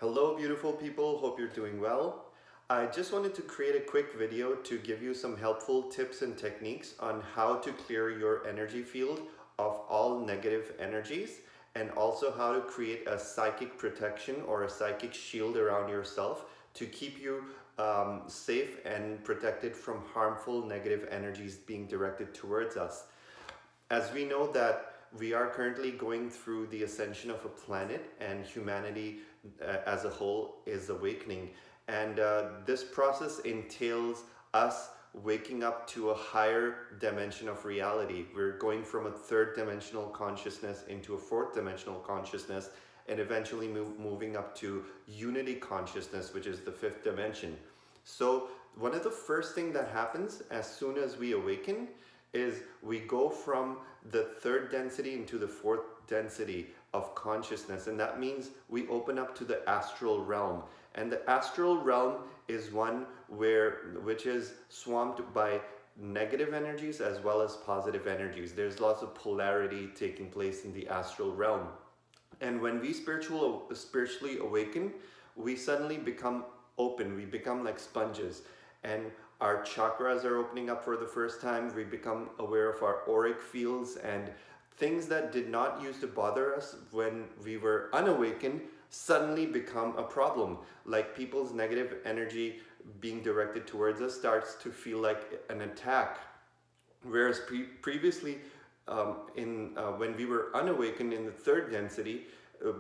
Hello beautiful people, hope you're doing well. I just wanted to create a quick video to give you some helpful tips and techniques on how to clear your energy field of all negative energies, and also how to create a psychic protection or a psychic shield around yourself to keep you safe and protected from harmful negative energies being directed towards us. As we know that we are currently going through the ascension of a planet, and humanity as a whole is awakening, and this process entails us waking up to a higher dimension of reality. We're going from a third dimensional consciousness into a fourth dimensional consciousness, and eventually moving up to unity consciousness, which is the fifth dimension. So one of the first things that happens as soon as we awaken is we go from the third density into the fourth density of consciousness, and that means we open up to the astral realm. And the astral realm is one which is swamped by negative energies as well as positive energies. There's lots of polarity taking place in the astral realm. And when we spiritually awaken, we suddenly become open. We become like sponges, and our chakras are opening up for the first time. We become aware of our auric fields, and things that did not used to bother us when we were unawakened suddenly become a problem. Like people's negative energy being directed towards us starts to feel like an attack. Whereas previously, when we were unawakened in the third density,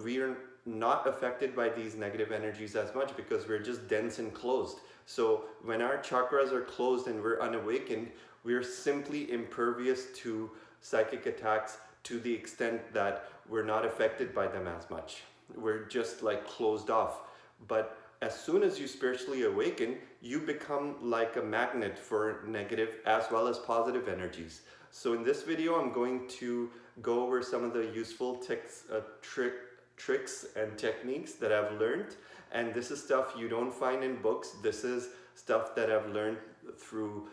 we are not affected by these negative energies as much because we're just dense and closed. So when our chakras are closed and we're unawakened, we're simply impervious to psychic attacks to the extent that we're not affected by them as much. We're just like closed off. But as soon as you spiritually awaken, you become like a magnet for negative as well as positive energies. So in this video, I'm going to go over some of the useful tricks and techniques that I've learned. And this is stuff you don't find in books. This is stuff that I've learned through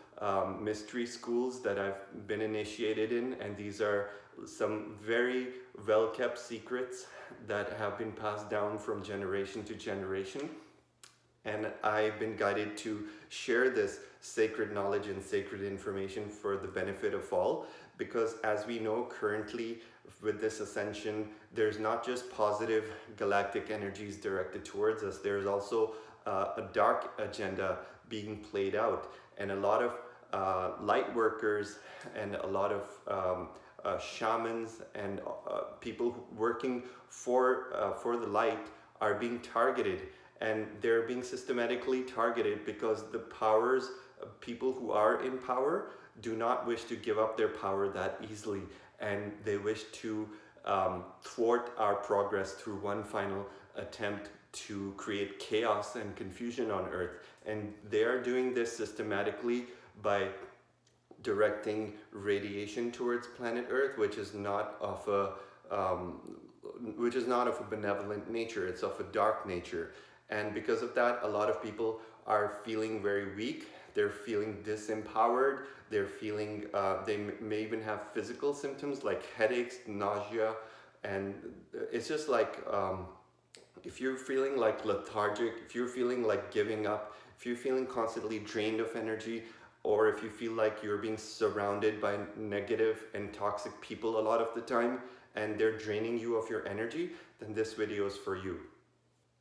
mystery schools that I've been initiated in. And these are some very well-kept secrets that have been passed down from generation to generation. And I've been guided to share this sacred knowledge and sacred information for the benefit of all, because as we know currently with this ascension, there's not just positive galactic energies directed towards us, there's also a dark agenda being played out, and a lot of light workers and a lot of shamans and people working for the light are being targeted. And they're being systematically targeted because the people who are in power do not wish to give up their power that easily, and they wish to thwart our progress through one final attempt to create chaos and confusion on Earth. And they are doing this systematically by directing radiation towards planet Earth, which is not of a benevolent nature. It's of a dark nature. And because of that, a lot of people are feeling very weak. They're feeling disempowered. They're feeling, they may even have physical symptoms like headaches, nausea. And it's just like, if you're feeling like lethargic, if you're feeling like giving up, if you're feeling constantly drained of energy, or if you feel like you're being surrounded by negative and toxic people a lot of the time, and they're draining you of your energy, then this video is for you.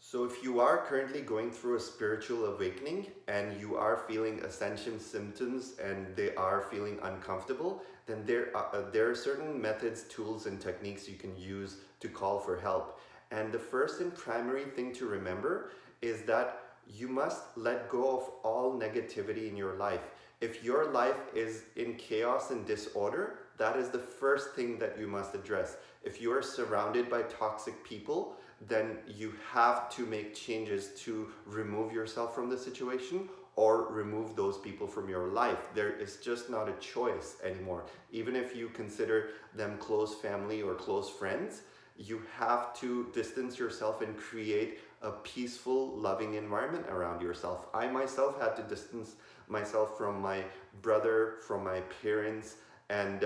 So if you are currently going through a spiritual awakening and you are feeling ascension symptoms and they are feeling uncomfortable, then there are certain methods, tools, and techniques you can use to call for help. And the first and primary thing to remember is that you must let go of all negativity in your life. If your life is in chaos and disorder, that is the first thing that you must address. If you are surrounded by toxic people, then you have to make changes to remove yourself from the situation or remove those people from your life. There is just not a choice anymore. Even if you consider them close family or close friends, you have to distance yourself and create a peaceful, loving environment around yourself. I myself had to distance myself from my brother, from my parents, And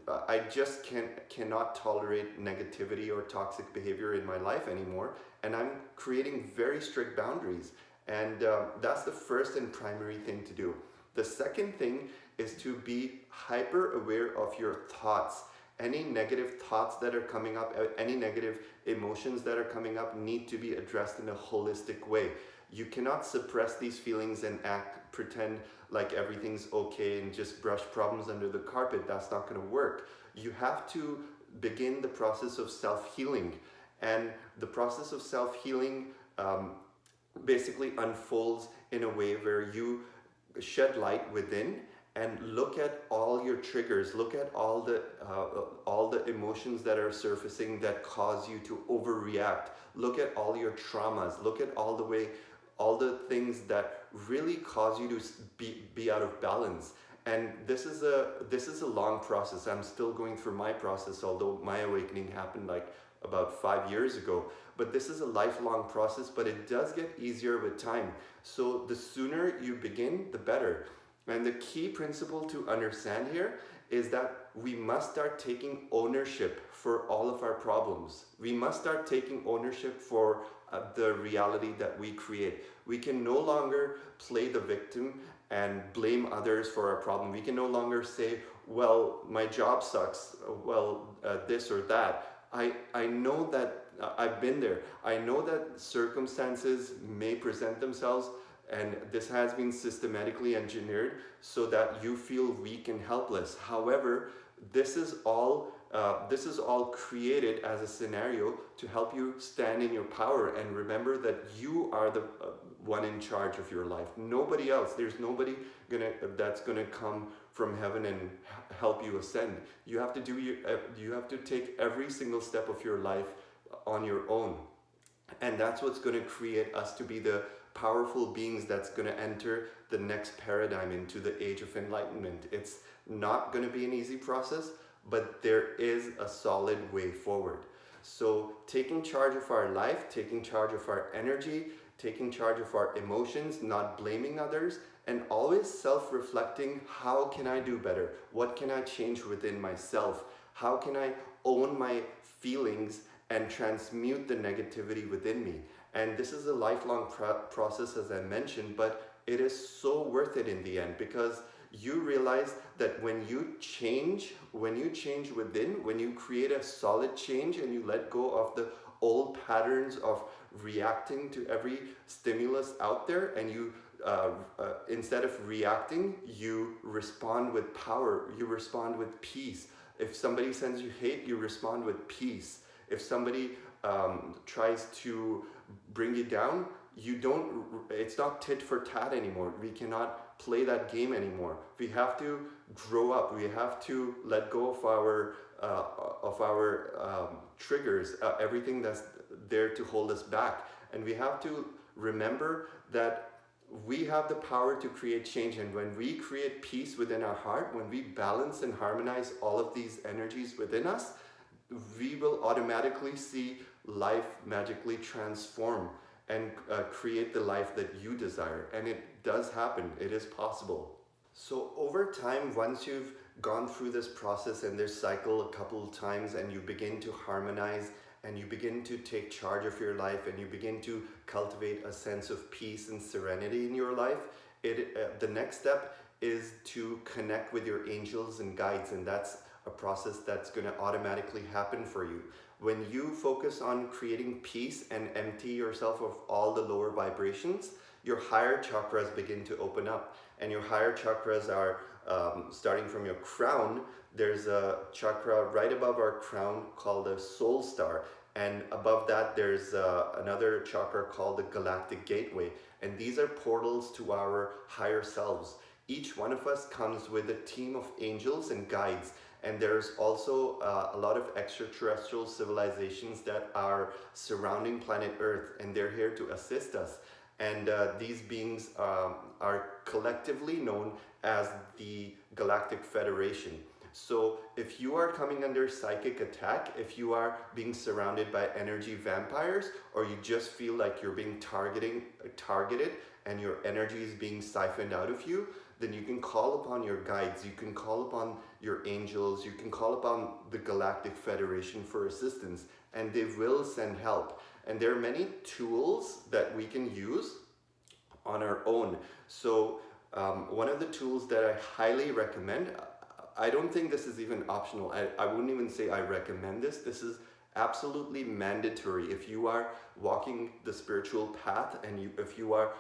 I just cannot tolerate negativity or toxic behavior in my life anymore, and I'm creating very strict boundaries. And that's the first and primary thing to do. The second thing is to be hyper aware of your thoughts. Any negative thoughts that are coming up, any negative emotions that are coming up need to be addressed in a holistic way. You cannot suppress these feelings and pretend like everything's okay and just brush problems under the carpet. That's not going to work. You have to begin the process of self-healing. And the process of self-healing basically unfolds in a way where you shed light within and look at all your triggers, look at all the emotions that are surfacing that cause you to overreact, look at all your traumas, look at all the things that really cause you to be out of balance. And this is a long process. I'm still going through my process, although my awakening happened like about 5 years ago. But this is a lifelong process, but it does get easier with time. So the sooner you begin, the better. And the key principle to understand here is that we must start taking ownership for all of our problems. We must start taking ownership for the reality that we create. We can no longer play the victim and blame others for our problem. We can no longer say, well, my job sucks, this or that. I know that I've been there. I know that circumstances may present themselves, and this has been systematically engineered so that you feel weak and helpless. However, this is all created as a scenario to help you stand in your power and remember that you are the one in charge of your life. Nobody else. There's nobody that's gonna come from heaven and help you ascend. You have to take every single step of your life on your own, and that's what's going to create us to be the powerful beings that's going to enter the next paradigm into the age of enlightenment. It's not going to be an easy process, but there is a solid way forward. So taking charge of our life, taking charge of our energy, taking charge of our emotions, not blaming others, and always self-reflecting. How can I do better? What can I change within myself? How can I own my feelings and transmute the negativity within me? And this is a lifelong process, as I mentioned, but it is so worth it in the end, because you realize that when you change within, when you create a solid change and you let go of the old patterns of reacting to every stimulus out there, and you instead of reacting, you respond with power, you respond with peace. If somebody sends you hate, you respond with peace. If somebody tries to bring you down, it's not tit for tat anymore. We cannot play that game anymore. We have to grow up. We have to let go of our triggers, everything that's there to hold us back. And we have to remember that we have the power to create change. And when we create peace within our heart, when we balance and harmonize all of these energies within us, we will automatically see life magically transform and create the life that you desire. And it does happen. It is possible. So over time, once you've gone through this process and this cycle a couple of times, and you begin to harmonize and you begin to take charge of your life and you begin to cultivate a sense of peace and serenity in your life, the next step is to connect with your angels and guides, and that's a process that's going to automatically happen for you. When you focus on creating peace and empty yourself of all the lower vibrations, your higher chakras begin to open up. And your higher chakras are starting from your crown. There's a chakra right above our crown called the soul star. And above that, there's another chakra called the Galactic Gateway. And these are portals to our higher selves. Each one of us comes with a team of angels and guides. And there's also a lot of extraterrestrial civilizations that are surrounding planet Earth, and they're here to assist us. And these beings are collectively known as the Galactic Federation. So if you are coming under psychic attack, if you are being surrounded by energy vampires, or you just feel like you're being targeted and your energy is being siphoned out of you, then you can call upon your guides, you can call upon your angels, you can call upon the Galactic Federation for assistance, and they will send help. And there are many tools that we can use on our own. So one of the tools that I highly recommend, I don't think this is even optional. I wouldn't even say I recommend this. This is absolutely mandatory. If you are walking the spiritual path and if you are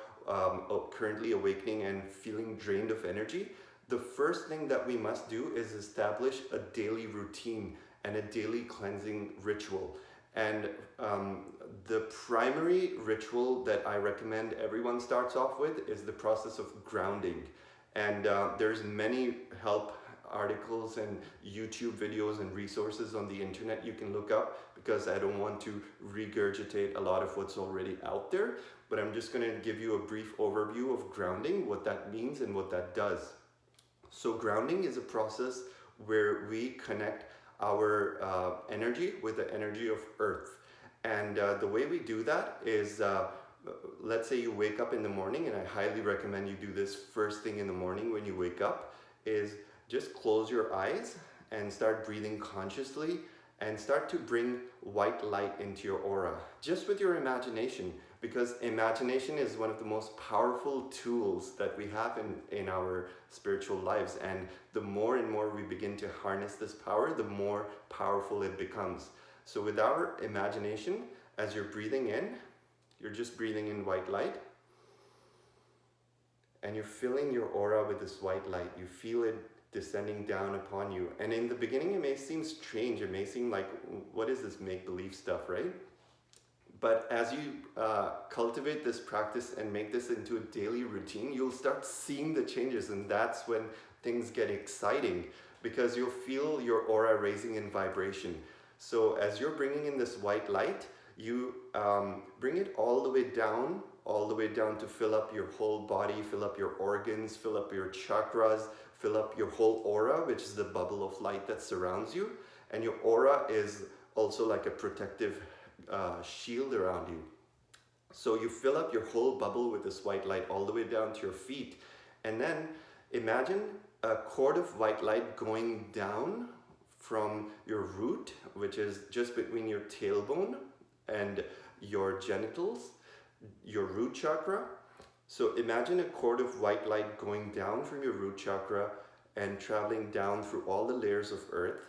currently awakening and feeling drained of energy, the first thing that we must do is establish a daily routine and a daily cleansing ritual. And the primary ritual that I recommend everyone starts off with is the process of grounding. And there's many help articles and YouTube videos and resources on the internet you can look up, because I don't want to regurgitate a lot of what's already out there, but I'm just going to give you a brief overview of grounding, what that means and what that does. So grounding is a process where we connect our energy with the energy of Earth. And the way we do that is, let's say you wake up in the morning, and I highly recommend you do this first thing in the morning when you wake up, is just close your eyes and start breathing consciously and start to bring white light into your aura, just with your imagination, because imagination is one of the most powerful tools that we have in our spiritual lives. And the more and more we begin to harness this power, the more powerful it becomes. So with our imagination, as you're breathing in, you're just breathing in white light, and you're filling your aura with this white light. You feel it descending down upon you. And in the beginning, it may seem strange. It may seem like, what is this make-believe stuff, right? But as you cultivate this practice and make this into a daily routine, you'll start seeing the changes. And that's when things get exciting, because you'll feel your aura raising in vibration. So as you're bringing in this white light, you bring it all the way down to fill up your whole body, fill up your organs, fill up your chakras, fill up your whole aura, which is the bubble of light that surrounds you. And your aura is also like a protective shield around you. So you fill up your whole bubble with this white light all the way down to your feet. And then imagine a cord of white light going down from your root, which is just between your tailbone and your genitals, your root chakra. So imagine a cord of white light going down from your root chakra and traveling down through all the layers of earth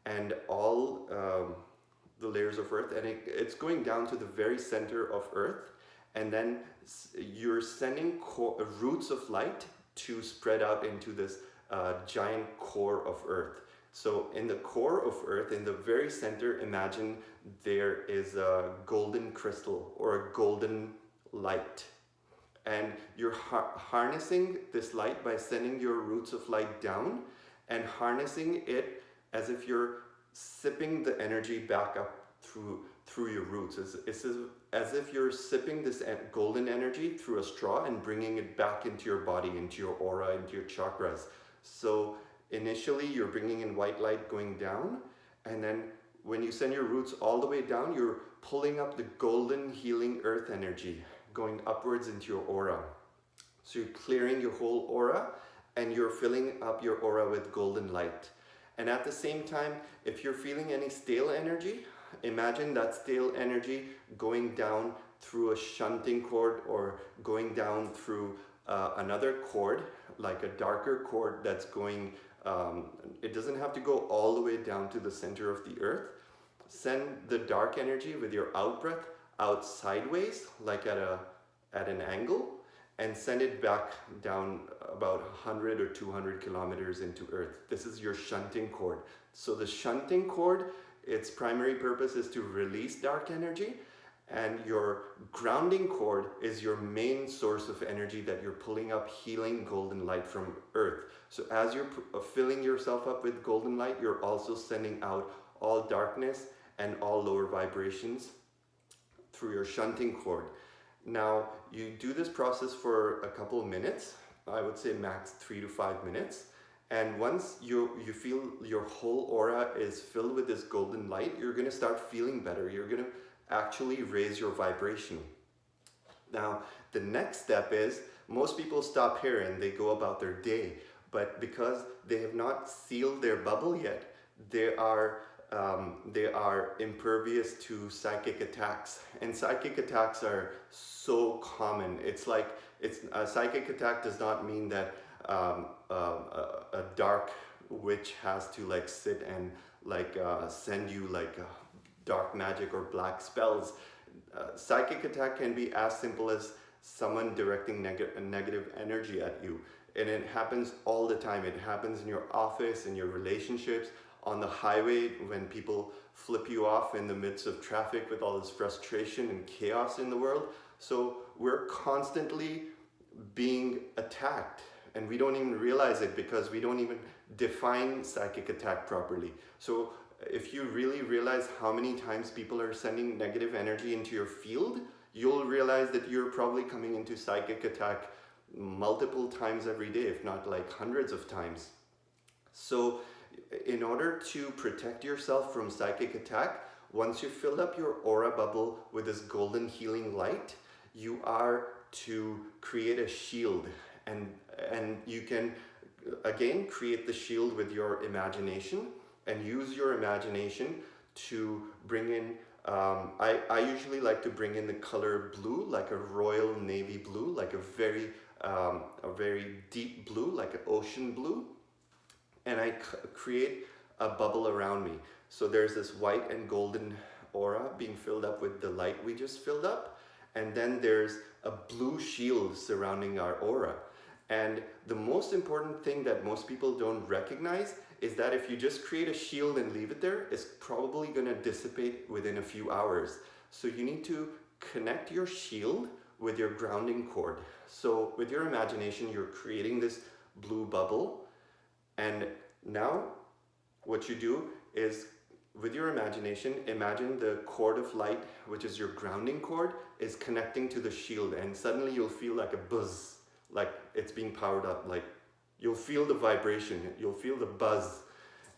and all the layers of earth, and it's going down to the very center of earth, and then you're sending roots of light to spread out into this giant core of earth. So in the core of earth, in the very center, imagine there is a golden crystal or a golden light. And you're harnessing this light by sending your roots of light down and harnessing it as if you're sipping the energy back up through your roots. It's as if you're sipping this golden energy through a straw and bringing it back into your body, into your aura, into your chakras. So initially you're bringing in white light going down, and then when you send your roots all the way down, you're pulling up the golden healing earth energy going upwards into your aura. So you're clearing your whole aura and you're filling up your aura with golden light. And at the same time, if you're feeling any stale energy, imagine that stale energy going down through a shunting cord or going down through another cord, like a darker cord that's going, it doesn't have to go all the way down to the center of the earth. Send the dark energy with your out breath out sideways, like at an angle, and send it back down about 100 or 200 kilometers into earth. This is your shunting cord. So the shunting cord, its primary purpose is to release dark energy, and your grounding cord is your main source of energy that you're pulling up healing golden light from earth. So as you're filling yourself up with golden light, you're also sending out all darkness and all lower vibrations through your shunting cord. Now, you do this process for a couple of minutes, I would say max 3 to 5 minutes. And once you feel your whole aura is filled with this golden light, you're going to start feeling better. You're going to actually raise your vibration. Now, the next step is Most people stop here and they go about their day, but because they have not sealed their bubble yet, they are impervious to psychic attacks. And psychic attacks are so common. It's like, a psychic attack does not mean that a dark witch has to like sit and like send you like dark magic or black spells. Psychic attack can be as simple as someone directing negative energy at you, and it happens all the time. It happens in your office, in your relationships, on the highway, when people flip you off in the midst of traffic with all this frustration and chaos in the world. So we're constantly being attacked, and we don't even realize it because we don't even define psychic attack properly. So if you really realize how many times people are sending negative energy into your field, you'll realize that you're probably coming into psychic attack multiple times every day, if not like hundreds of times. So in order to protect yourself from psychic attack, once you fill up your aura bubble with this golden healing light, you are to create a shield. And you can again create the shield with your imagination, and use your imagination to bring in, I usually like to bring in the color blue, like a royal navy blue, like a very deep blue, like an ocean blue. And I create a bubble around me. So there's this white and golden aura being filled up with the light we just filled up. And then there's a blue shield surrounding our aura. And the most important thing that most people don't recognize is that if you just create a shield and leave it there, it's probably going to dissipate within a few hours. So you need to connect your shield with your grounding cord. So with your imagination, you're creating this blue bubble. And now what you do is, with your imagination, imagine the cord of light, which is your grounding cord, is connecting to the shield, and suddenly you'll feel like a buzz, like it's being powered up. Like you'll feel the vibration, you'll feel the buzz,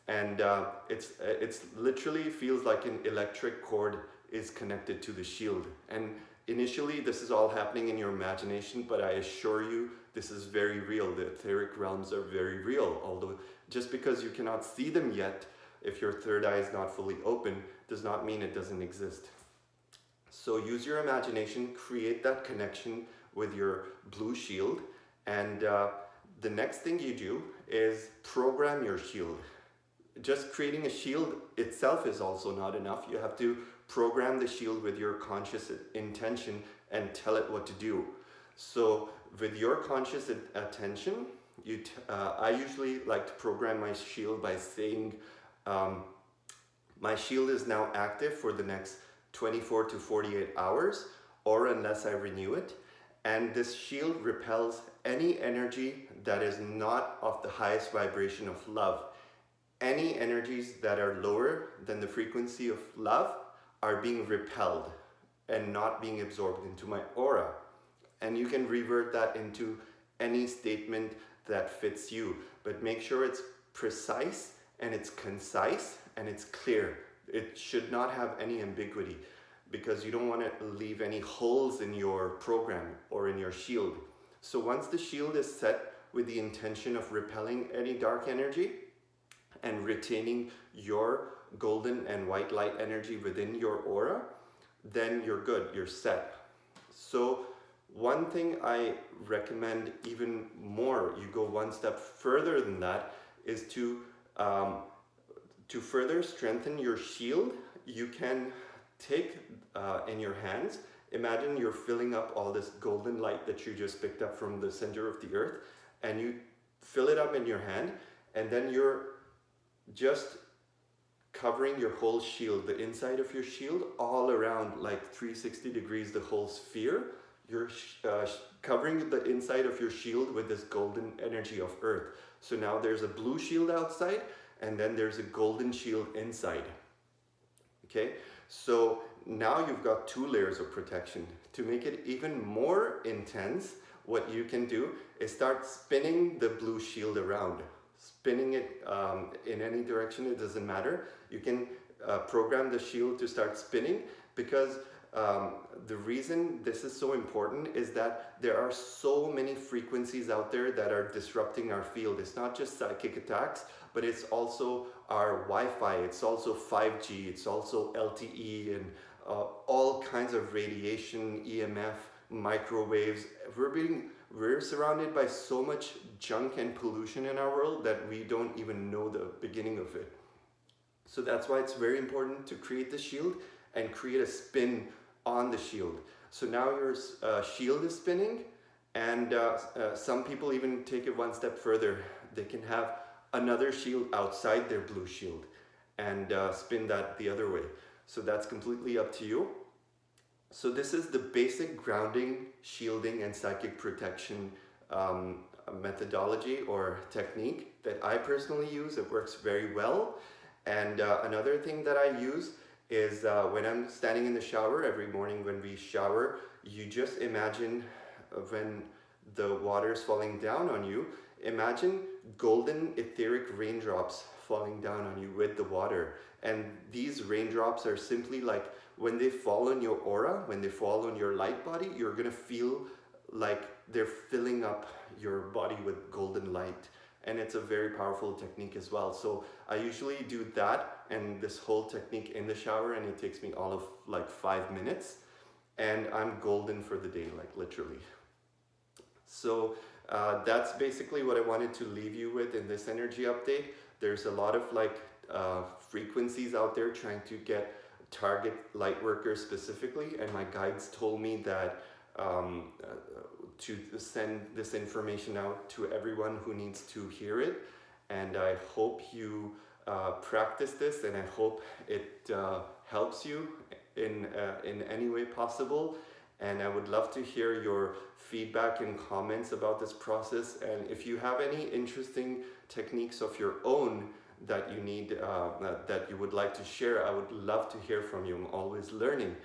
and it's literally feels like an electric cord is connected to the shield. And initially this is all happening in your imagination, but I assure you this is very real. The etheric realms are very real, although just because you cannot see them yet, if your third eye is not fully open, does not mean it doesn't exist. So use your imagination, create that connection with your blue shield, and the next thing you do is program your shield. Just creating a shield itself is also not enough. You have to program the shield with your conscious intention and tell it what to do. So with your conscious attention, I usually like to program my shield by saying, my shield is now active for the next 24 to 48 hours, or unless I renew it. And this shield repels any energy that is not of the highest vibration of love. Any energies that are lower than the frequency of love are being repelled and not being absorbed into my aura. And you can revert that into any statement that fits you, but make sure it's precise and it's concise and it's clear. It should not have any ambiguity, because you don't want to leave any holes in your program or in your shield. So once the shield is set with the intention of repelling any dark energy and retaining your golden and white light energy within your aura, then you're good, you're set. So one thing I recommend even more, you go one step further than that, is to further strengthen your shield. You can take in your hands, imagine you're filling up all this golden light that you just picked up from the center of the earth, and you fill it up in your hand, and then you're just covering your whole shield, the inside of your shield, all around, like 360 degrees, the whole sphere. You're covering the inside of your shield with this golden energy of earth. So now there's a blue shield outside, and then there's a golden shield inside. Okay, so now you've got two layers of protection. To make it even more intense, what you can do is start spinning the blue shield around. Spinning it in any direction, it doesn't matter. You can program the shield to start spinning, because The reason this is so important is that there are so many frequencies out there that are disrupting our field. It's not just psychic attacks, but it's also our Wi-Fi, it's also 5G, it's also LTE, and all kinds of radiation, EMF, microwaves. We're surrounded by so much junk and pollution in our world that we don't even know the beginning of it. So that's why it's very important to create the shield and create a spin on the shield. So now your shield is spinning, and some people even take it one step further. They can have another shield outside their blue shield and spin that the other way. So that's completely up to you. So this is the basic grounding, shielding, and psychic protection methodology or technique that I personally use. It works very well. And another thing that I use is when I'm standing in the shower every morning when we shower, you just imagine when the water is falling down on you, imagine golden etheric raindrops falling down on you with the water. And these raindrops are simply like when they fall on your aura, when they fall on your light body, you're gonna feel like they're filling up your body with golden light. And it's a very powerful technique as well. So I usually do that and this whole technique in the shower, and it takes me all of like 5 minutes, and I'm golden for the day, like literally. So that's basically what I wanted to leave you with in this energy update. There's a lot of like frequencies out there trying to target light workers specifically, and my guides told me that to send this information out to everyone who needs to hear it. And I hope you practice this, and I hope it helps you in any way possible. And I would love to hear your feedback and comments about this process. And if you have any interesting techniques of your own that you need, that you would like to share, I would love to hear from you. I'm always learning.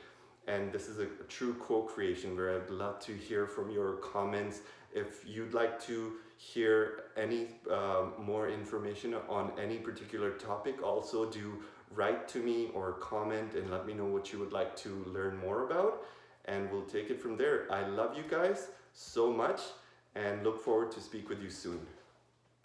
And this is a true co-creation where I'd love to hear from your comments. If you'd like to hear any more information on any particular topic, also do write to me or comment and let me know what you would like to learn more about. And we'll take it from there. I love you guys so much and look forward to speak with you soon.